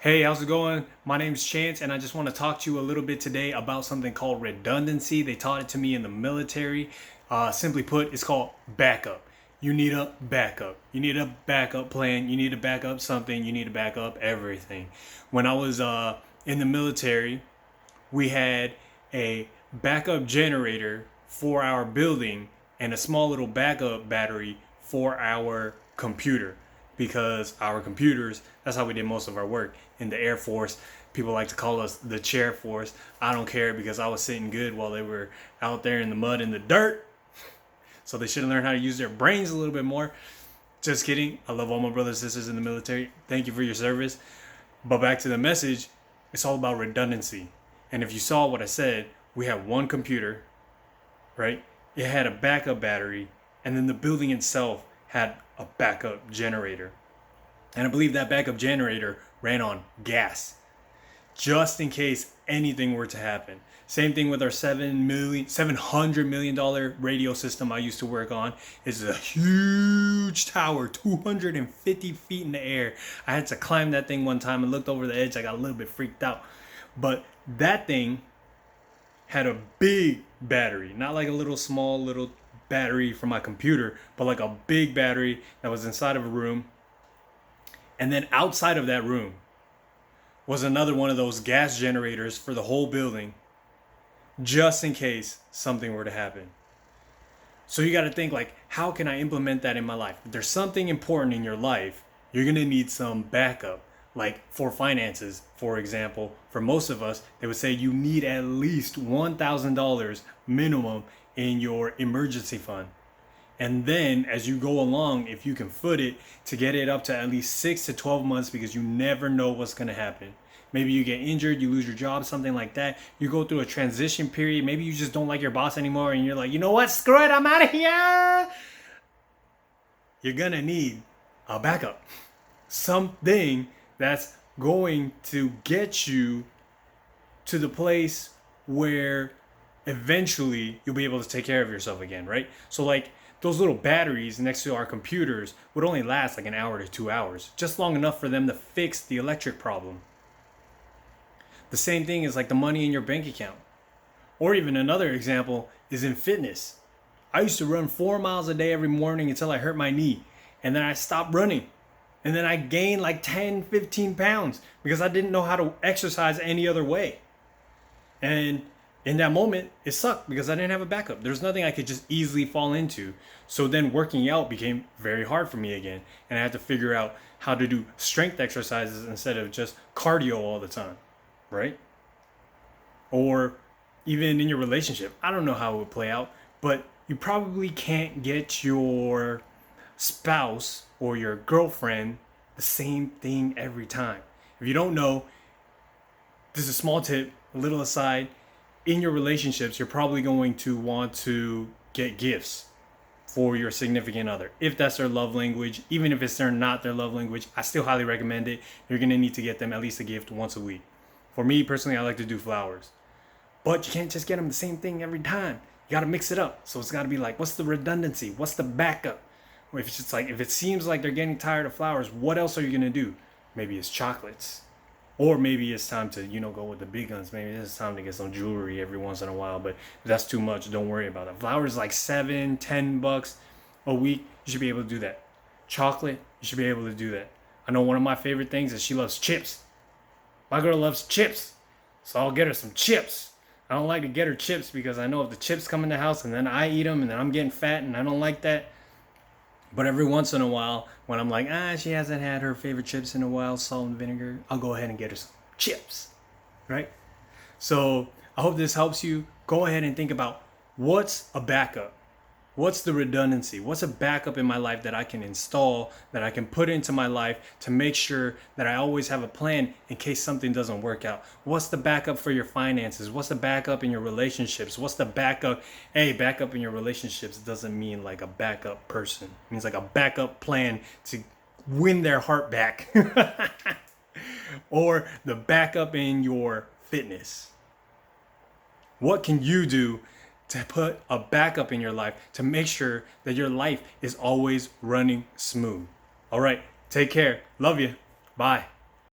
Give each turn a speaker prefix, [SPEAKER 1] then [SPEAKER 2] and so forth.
[SPEAKER 1] Hey, how's it going? My name's Chance, and I just want to talk to you a little bit today about something called redundancy. They taught it to me in the military. Simply put, it's called backup. You need a backup. You need a backup plan. You need to back up something. You need to back up everything. When I was in the military, we had a backup generator for our building and a small little backup battery for our computer, because our computers, that's how we did most of our work in the Air Force. People like to call us the chair force. I don't care, because I was sitting good while they were out there in the mud and the dirt. So they should have learned how to use their brains a little bit more. Just kidding. I love all my brothers and sisters in the military. Thank you for your service. But back to the message, it's all about redundancy. And if you saw what I said, we had one computer, right? It had a backup battery, and then the building itself had a backup generator. And I believe that backup generator ran on gas, just in case anything were to happen. Same thing with our $700 million radio system I used to work on. It's a huge tower, 250 feet in the air. I had to climb that thing one time and looked over the edge. I got a little bit freaked out. But that thing had a big battery, not like a little battery for my computer, but like a big battery that was inside of a room. And then outside of that room was another one of those gas generators for the whole building, just in case something were to happen. So you got to think, like, how can I implement that in my life? If there's something important in your life, you're going to need some backup. Like for finances, for example, for most of us, they would say you need at least $1,000 minimum in your emergency fund. And then as you go along, if you can foot it, to get it up to at least 6 to 12 months, because you never know what's going to happen. Maybe you get injured, you lose your job, something like that. You go through a transition period. Maybe you just don't like your boss anymore and you're like, you know what? Screw it, I'm out of here. You're going to need a backup. Something that's going to get you to the place where eventually you'll be able to take care of yourself again, right? So like those little batteries next to our computers would only last like an hour to 2 hours, just long enough for them to fix the electric problem. The same thing is like the money in your bank account. Or even another example is in fitness. I used to run 4 miles a day every morning until I hurt my knee, and then I stopped running. And then I gained like 10, 15 pounds because I didn't know how to exercise any other way. And in that moment, it sucked because I didn't have a backup. There's nothing I could just easily fall into. So then working out became very hard for me again. And I had to figure out how to do strength exercises instead of just cardio all the time, right? Or even in your relationship. I don't know how it would play out, but you probably can't get your spouse or your girlfriend the same thing every time. If you don't know, this is a small tip, a little aside. In your relationships, you're probably going to want to get gifts for your significant other. If that's their love language, even if it's not their love language, I still highly recommend it. You're going to need to get them at least a gift once a week. For me personally, I like to do flowers. But you can't just get them the same thing every time. You got to mix it up. So it's got to be like, what's the redundancy? What's the backup? If it's just like, if it seems like they're getting tired of flowers, what else are you going to do? Maybe it's chocolates. Or maybe it's time to, go with the big guns. Maybe it's time to get some jewelry every once in a while. But if that's too much, don't worry about it. Flowers like $7-10 a week. You should be able to do that. Chocolate, you should be able to do that. I know one of my favorite things is she loves chips. My girl loves chips. So I'll get her some chips. I don't like to get her chips because I know if the chips come in the house and then I eat them and then I'm getting fat and I don't like that. But every once in a while, when I'm like, she hasn't had her favorite chips in a while, salt and vinegar, I'll go ahead and get her some chips, right? So I hope this helps you. Go ahead and think about, what's a backup? What's the redundancy? What's a backup in my life that I can install, that I can put into my life to make sure that I always have a plan in case something doesn't work out? What's the backup for your finances? What's the backup in your relationships? What's the backup? Hey, backup in your relationships doesn't mean like a backup person. It means like a backup plan to win their heart back. Or the backup in your fitness. What can you do to put a backup in your life to make sure that your life is always running smooth? All right, take care. Love you. Bye.